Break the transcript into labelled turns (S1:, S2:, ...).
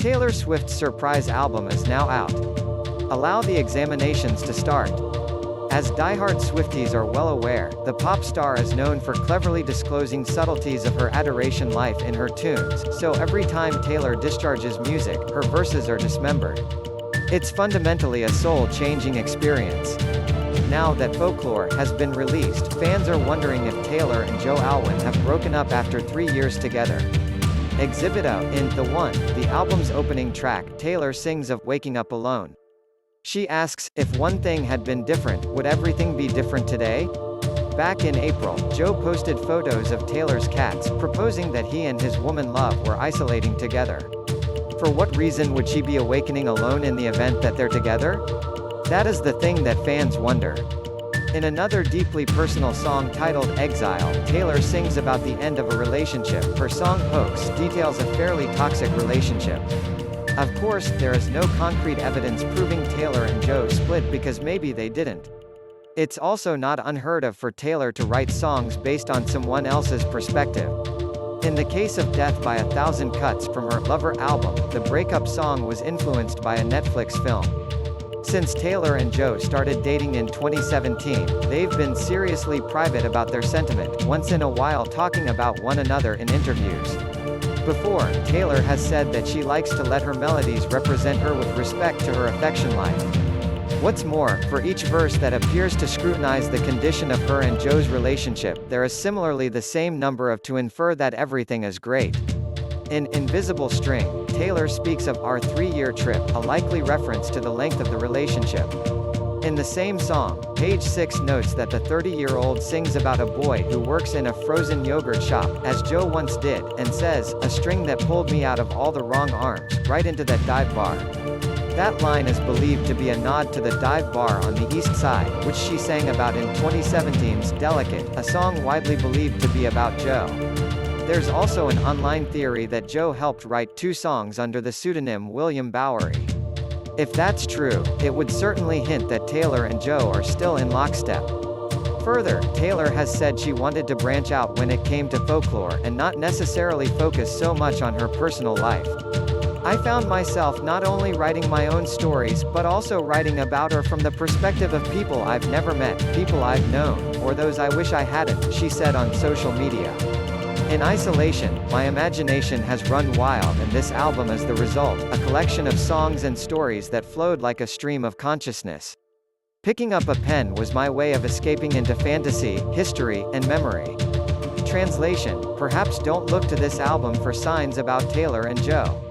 S1: Taylor Swift's surprise album is now out. Allow the examinations to start. As diehard Swifties are well aware, the pop star is known for cleverly disclosing subtleties of her adoration life in her tunes, so every time Taylor discharges music, her verses are dismembered. It's fundamentally a soul-changing experience. Now that Folklore has been released, fans are wondering if Taylor and Joe Alwyn have broken up after 3 years together. Exhibit A. In The One, the album's opening track, Taylor sings of waking up alone. She asks, if one thing had been different, would everything be different today? Back in April, Joe posted photos of Taylor's cats, proposing that he and his woman love were isolating together. For what reason would she be awakening alone in the event that they're together? That is the thing that fans wonder. In another deeply personal song titled Exile, Taylor sings about the end of a relationship. Her song Hoax details a fairly toxic relationship. Of course, there is no concrete evidence proving Taylor and Joe split because maybe they didn't. It's also not unheard of for Taylor to write songs based on someone else's perspective. In the case of Death by a Thousand Cuts from her Lover album, the breakup song was influenced by a Netflix film. Since Taylor and Joe started dating in 2017, they've been seriously private about their sentiment, once in a while talking about one another in interviews. Before, Taylor has said that she likes to let her melodies represent her with respect to her affection life. What's more, for each verse that appears to scrutinize the condition of her and Joe's relationship, there is similarly the same number of to infer that everything is great. In Invisible String, Taylor speaks of our 3-year trip, a likely reference to the length of the relationship. In the same song, Page 6 notes that the 30-year-old sings about a boy who works in a frozen yogurt shop, as Joe once did, and says, a string that pulled me out of all the wrong arms, right into that dive bar. That line is believed to be a nod to the dive bar on the East Side, which she sang about in 2017's Delicate, a song widely believed to be about Joe. There's also an online theory that Joe helped write 2 songs under the pseudonym William Bowery. If that's true, it would certainly hint that Taylor and Joe are still in lockstep. Further, Taylor has said she wanted to branch out when it came to Folklore and not necessarily focus so much on her personal life. I found myself not only writing my own stories but also writing about or from the perspective of people I've never met, people I've known, or those I wish I hadn't, she said on social media. In isolation, my imagination has run wild and this album is the result, a collection of songs and stories that flowed like a stream of consciousness. Picking up a pen was my way of escaping into fantasy, history, and memory. Translation: perhaps don't look to this album for signs about Taylor and Joe.